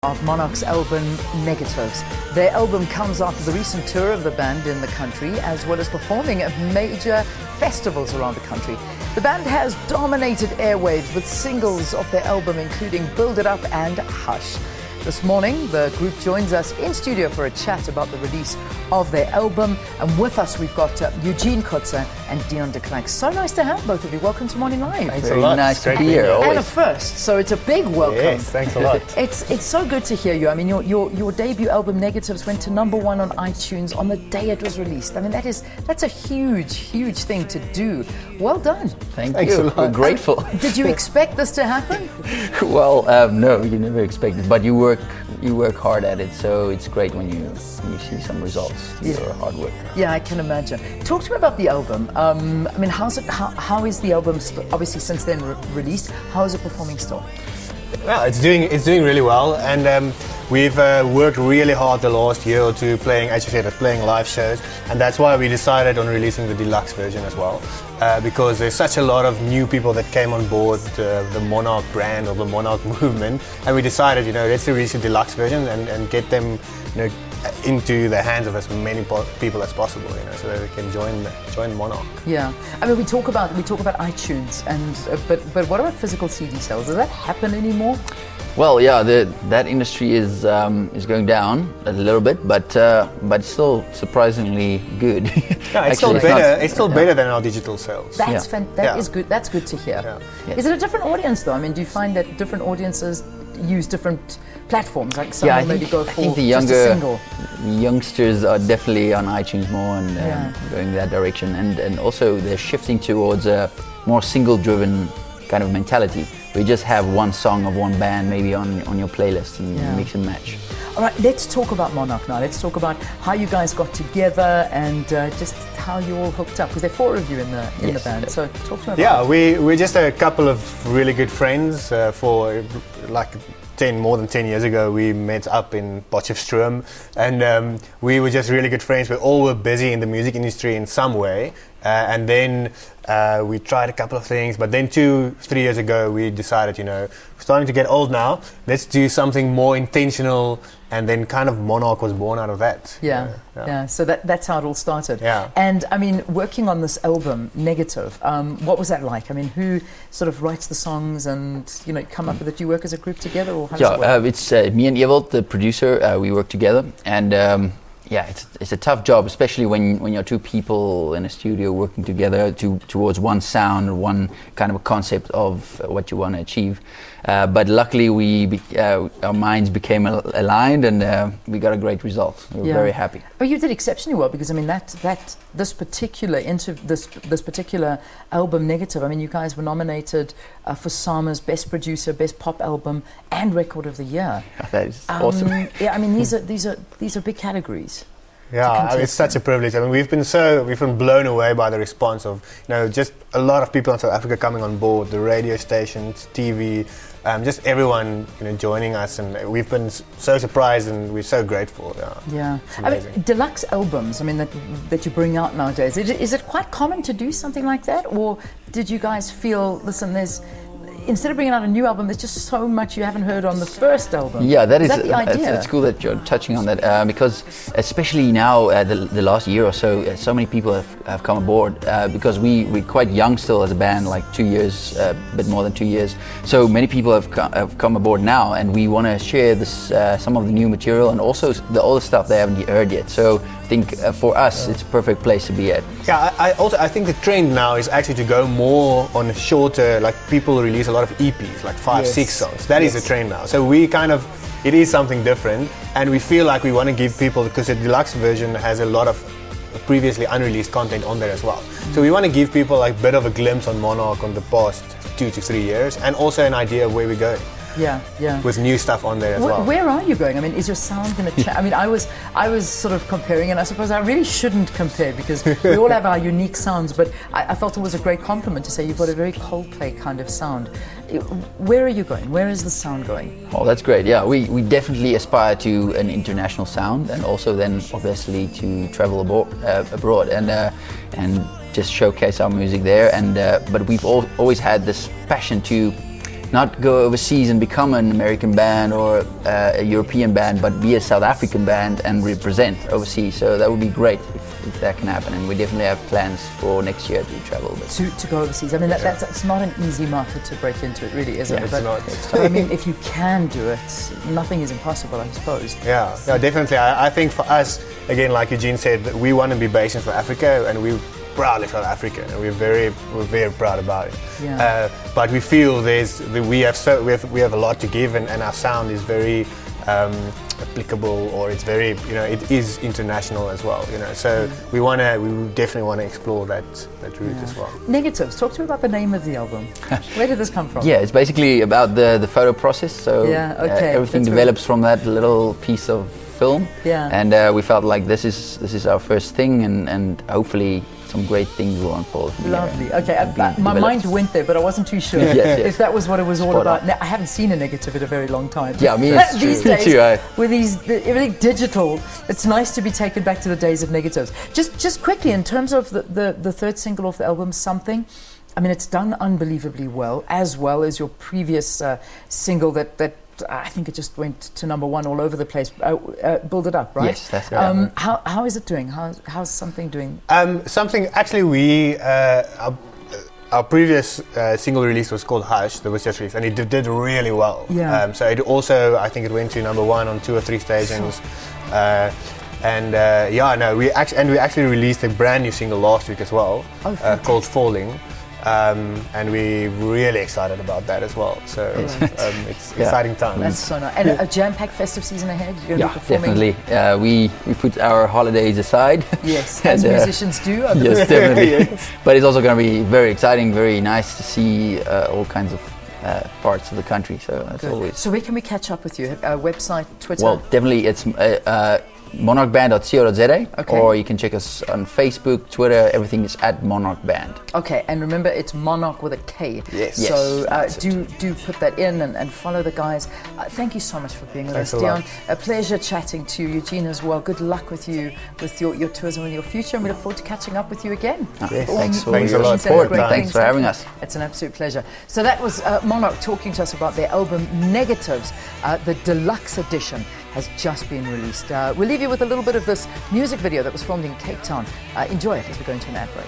Of Monark's album Negatives. Their album comes after the recent tour of the band in the country, as well as performing at major festivals around the country. The band has dominated airwaves with singles of their album, including Build It Up and Hush. This morning, the group joins us in studio for a chat about the release of their album. And with us, we've got Eugene Kotzer and Dion de Klerk. So nice to have both of you. Welcome to Morning Live. Thanks a lot. Nice to be here. And a first, so it's a big welcome. Yes, thanks a lot. It's so good to hear you. I mean, your debut album Negatives went to #1 on iTunes on the day it was released. I mean, that's a huge thing to do. Well done. Thanks you. We're grateful. Did you expect this to happen? Well, no, you never expect it, but you work hard at it, so it's great when you see some results to your hard work. Yeah, I can imagine. Talk to me about the album. I mean, how is the album obviously since then released? How is it performing still? Well, it's doing really well, and we've worked really hard the last year or two playing, as you said, playing live shows, and that's why we decided on releasing the deluxe version as well, because there's such a lot of new people that came on board the Monark brand or the Monark movement, and we decided, let's release a deluxe version and get them, into the hands of as many people as possible, so that they can join Monark. Yeah, I mean, we talk about iTunes, and but what about physical CD sales? Does that happen anymore? Well, yeah, that industry is going down a little bit, but still surprisingly good. Yeah, it's still better. It's still better than our digital sales. That is good. That's good to hear. Yeah. Is it a different audience though? I mean, do you find that different audiences use different platforms? Like some will maybe go for just a single. Youngsters are definitely on iTunes more and going that direction, and also they're shifting towards a more single-driven kind of mentality. We just have one song of one band maybe on your playlist and mix and match. All right, let's talk about Monark now. Let's talk about how you guys got together and just how you all hooked up, because there are 4 of you in the band. So talk to me about it. We're just a couple of really good friends. For like more than 10 years ago, we met up in Potchefstroom, and we were just really good friends. We all were busy in the music industry in some way, and then we tried a couple of things, but then 2-3 years ago we decided, we're starting to get old now, let's do something more intentional, and then kind of Monark was born out of that. Yeah. So that's how it all started. Yeah. And I mean, working on this album, Negative, what was that like? I mean, who sort of writes the songs and, come up with it? Do you work as a group together, or how does it work? It's me and Ewald, the producer, we work together, and it's a tough job, especially when you're 2 people in a studio working together towards one sound or one kind of a concept of what you want to achieve. But luckily, our minds became aligned, and we got a great result. We were very happy. Oh, you did exceptionally well, because I mean this particular album, Negative. I mean, you guys were nominated for SAMA's Best Producer, Best Pop Album, and Record of the Year. That is awesome. Yeah, I mean these are big categories. Yeah, it's such a privilege. I mean, we've been blown away by the response of, just a lot of people in South Africa coming on board, the radio stations, TV, just everyone, joining us, and we've been so surprised, and we're so grateful. Yeah. I mean, deluxe albums, I mean, that you bring out nowadays, is it quite common to do something like that, or did you guys feel, listen, instead of bringing out a new album, there's just so much you haven't heard on the first album? Yeah, that is the idea? It's cool that you're touching on that, because especially now, the last year or so, so many people have come aboard, because we're quite young still as a band, like 2 years, a bit more than 2 years. So many people have come aboard now, and we want to share this, some of the new material, and also the older stuff they haven't heard yet. So I think for us, it's a perfect place to be at. Yeah, I think the trend now is actually to go more on shorter, like people release a lot of EPs, like 5-6 songs. That is the trend now. So it is something different, and we feel like we want to give people, because the deluxe version has a lot of previously unreleased content on there as well. So we want to give people like a bit of a glimpse on Monark on the past 2 to 3 years, and also an idea of where we're going. Yeah. With new stuff on there as well. Where are you going? I mean, is your sound going to change? I mean, I was sort of comparing, and I suppose I really shouldn't compare, because we all have our unique sounds, but I felt it was a great compliment to say you've got a very Coldplay kind of sound. Where are you going? Where is the sound going? Oh, that's great. Yeah, we definitely aspire to an international sound, and also then obviously to travel abroad and just showcase our music there. And but we've always had this passion to not go overseas and become an American band or a European band, but be a South African band and represent overseas. So that would be great if that can happen, and we definitely have plans for next year to travel. To go overseas. I mean, it's not an easy market to break into. It really isn't. It's not. But I mean, if you can do it, nothing is impossible, I suppose. Yeah, definitely. I think for us, again, like Eugene said, that we want to be based in South Africa, and we proudly South African, and we're very proud about it. Yeah. But we feel we have a lot to give, and our sound is very applicable, or it's very, it is international as well. So we definitely want to explore that route as well. Negatives. Talk to me about the name of the album. Where did this come from? Yeah, it's basically about the photo process. So everything develops from that little piece of film. Yeah. And we felt like this is our first thing, and hopefully some great things will unfold from Lovely. here. Okay, my mind went there, but I wasn't too sure Yes. if that was what it was all Spot about. on. Now, I haven't seen a negative in a very long time. Yeah, I mean, it's these true. days, Too, with everything digital, it's nice to be taken back to the days of negatives. Just quickly, in terms of the third single off the album, Something. I mean, it's done unbelievably well as your previous single that I think it just went to #1 all over the place. Build It Up, right? Yes, that's right. How is it doing? How's Something doing? Something, actually, our previous single release was called Hush, that was just released, and it did really well. Yeah. So it also, I think it went to #1 on 2 or 3 stations. We actually released a brand new single last week as well, called Falling. And we're really excited about that as well. So it's exciting times. That's so nice. And a jam-packed festive season ahead. You're going to be performing. Definitely. We put our holidays aside. Yes, as musicians do. Yes, definitely. Yes. But it's also going to be very exciting, very nice to see all kinds of parts of the country. So that's always. So where can we catch up with you? Website, Twitter? Well, definitely it's monarchband.co.za, or you can check us on Facebook, Twitter. Everything is at Monarch Band. Okay, and remember, it's Monarch with a K. Yes. So do put that in and follow the guys. Thank you so much for being with us, Dion. A pleasure chatting to you, Eugene, as well. Good luck with you with your tours and with your future, and we look forward to catching up with you again. Thanks a lot. Thanks for having us. It's an absolute pleasure. So that was Monarch talking to us about their album Negatives. The Deluxe Edition has just been released. We'll leave you with a little bit of this music video that was filmed in Cape Town. Enjoy it as we go into an ad break.